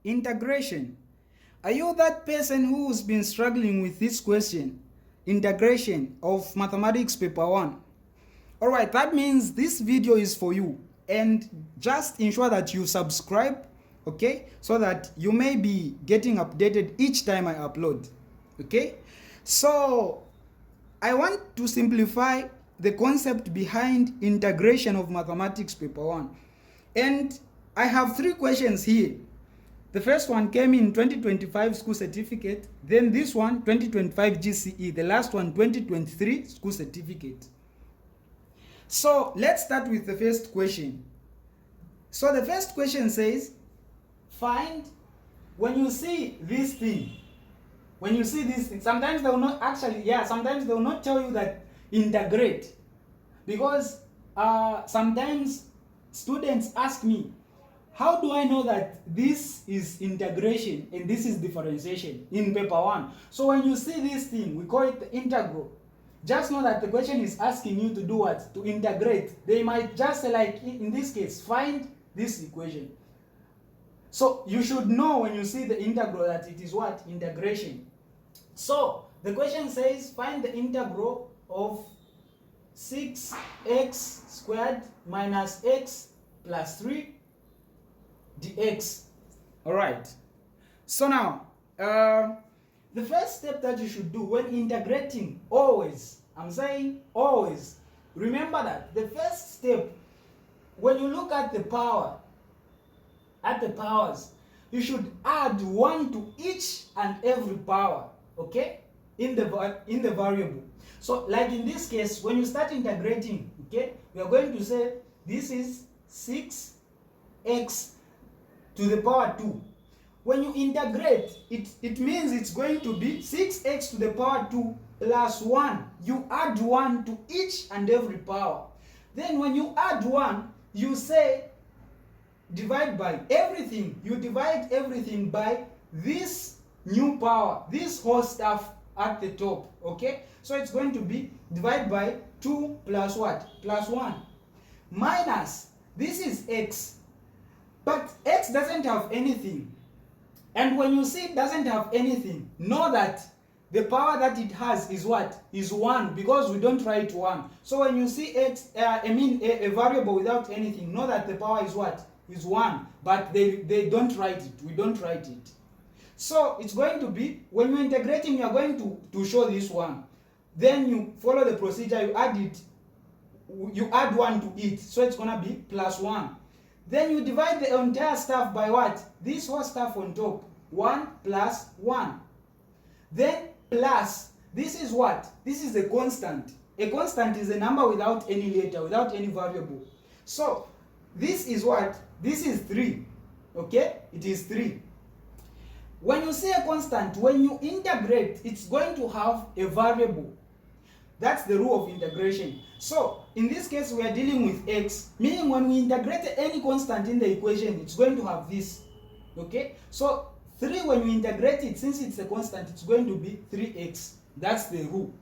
Integration. Are you that person who's been struggling with this question? Integration of mathematics paper 1. Alright, that means this video is for you, and just ensure that you subscribe, okay, so that you may be getting updated each time I upload. Okay, so I want to simplify the concept behind integration of mathematics paper 1, and I have 3 questions here. The first one came in 2025 school certificate, then this one 2025 GCE, the last one 2023 school certificate. So let's start with the first question. So the first question says, find, when you see this thing, sometimes they will not sometimes they will not tell you that integrate, because sometimes students ask me, how do I know that this is integration and this is differentiation in paper 1? So when you see this thing, we call it the integral. Just know that the question is asking you to do what? To integrate. They might just say, like in this case, find this equation. So you should know when you see the integral that it is what? Integration. So the question says, find the integral of 6x squared minus x plus 3 dx. Alright, so now the first step that you should do when integrating, always, I'm saying always, remember that the first step, when you look at the power, at the powers, you should add 1 to each and every power, okay, in the variable. So like in this case, when you start integrating, okay, we are going to say this is 6x to the power 2. When you integrate, it means it's going to be 6x to the power 2 plus 1. You add 1 to each and every power. Then when you add 1, you say divide by everything. You divide everything by this new power, this whole stuff at the top, okay? So it's going to be divide by 2 plus what? Plus 1. Minus, this is x. But x doesn't have anything. And when you see it doesn't have anything, know that the power that it has is what? Is 1, because we don't write 1. So when you see x, a variable without anything, know that the power is what? Is 1. But they don't write it. We don't write it. So it's going to be, when you're integrating, you're going to show this one. Then you follow the procedure, you add it, you add 1 to it. So it's going to be plus 1. Then you divide the entire stuff by what? This whole stuff on top. 1 plus 1. Then plus, this is what? This is a constant. A constant is a number without any letter, without any variable. So this is what? This is 3. Okay? It is 3. When you say a constant, when you integrate, it's going to have a variable. That's the rule of integration. So in this case, we are dealing with x, meaning when we integrate any constant in the equation, it's going to have this. Okay? So 3, when we integrate it, since it's a constant, it's going to be 3x. That's the rule.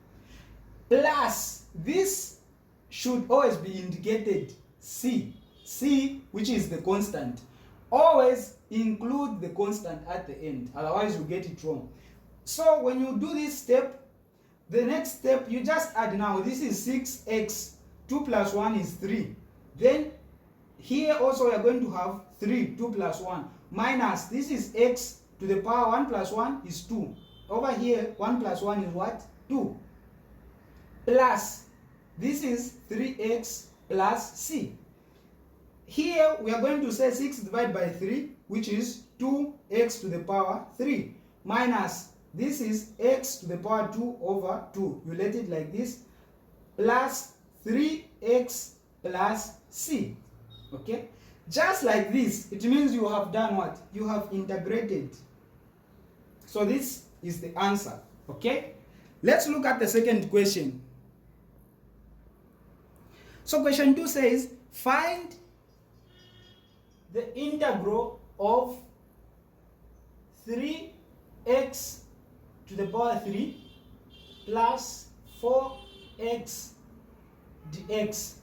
Plus, this should always be indicated c. C, which is the constant. Always include the constant at the end, otherwise you get it wrong. So when you do this step, the next step, you just add now. This is 6x, 2 plus 1 is 3. Then here also we are going to have 3, 2 plus 1, minus, this is x to the power 1 plus 1 is 2. Over here, 1 plus 1 is what? 2. Plus, this is 3x plus c. Here we are going to say 6 divided by 3, which is 2x to the power 3, minus, this is x to the power 2 over 2. You let it like this, plus 3x plus c. Okay? Just like this, it means you have done what? You have integrated. So this is the answer. Okay? Let's look at the second question. So question 2 says, find the integral of 3x to the power 3 plus 4x dx.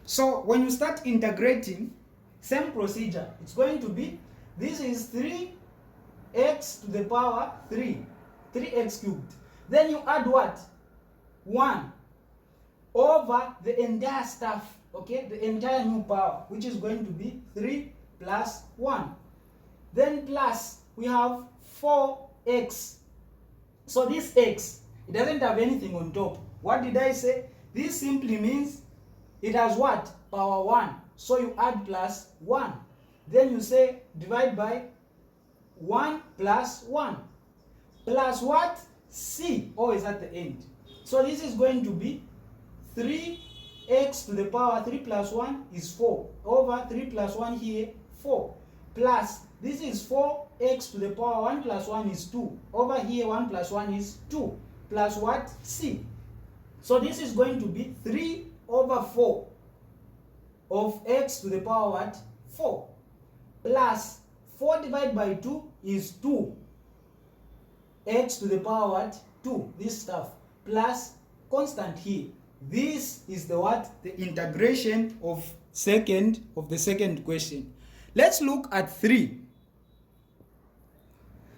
So when you start integrating, same procedure. It's going to be This is 3x to the power 3. 3x cubed. Then you add what? 1 over the entire stuff, okay? The entire new power, which is going to be 3 plus 1. Then plus, we have 4x. So this x, it doesn't have anything on top. What did I say? This simply means it has what? Power 1. So you add plus 1. Then you say divide by 1 plus 1. Plus what? C, always at the end. So this is going to be 3x to the power 3 plus 1 is 4. Over 3 plus 1 here, 4. Plus, this is 4x to the power 1 plus 1 is 2. Over here, 1 plus 1 is 2. Plus what? C. So this is going to be 3 over 4 of x to the power what? 4. Plus 4 divided by 2 is 2. X to the power what? 2. This stuff. Plus constant here. This is the what? The integration of the second question. Let's look at 3.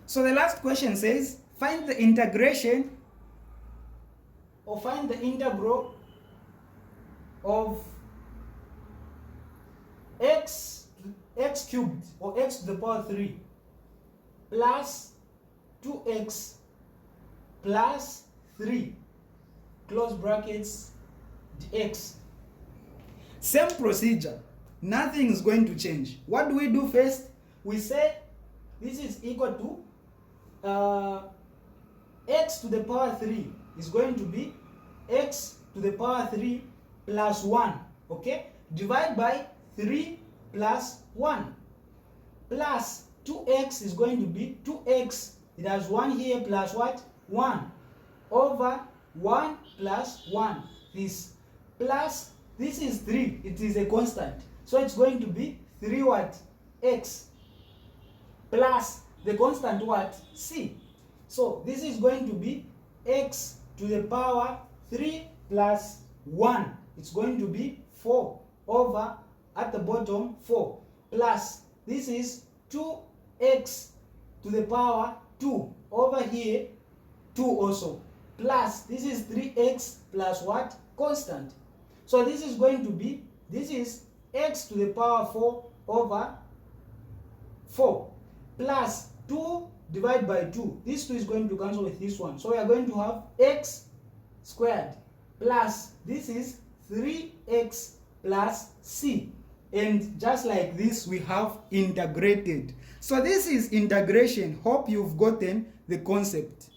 So the last question says, find the integration or find the integral of x cubed or x to the power 3 plus 2x plus 3 close brackets dx. Same procedure, nothing is going to change. What do we do first? We say this is equal to x to the power 3 is going to be x to the power 3 plus 1, okay? Divide by 3 plus 1 plus 2x is going to be 2x, it has 1 here plus what? 1 over 1 plus 1, this plus this is 3, it is a constant, so it's going to be 3 what? X plus the constant what? C. So this is going to be x to the power 3 plus 1, it's going to be 4 over at the bottom 4 plus this is 2x to the power 2 over here 2 also plus this is 3x plus what? Constant. So this is going to be, this is x to the power 4 over 4 plus 2 divided by 2. This 2 is going to cancel with this one. So we are going to have x squared plus this is 3x plus c. And just like this, we have integrated. So this is integration. Hope you've gotten the concept.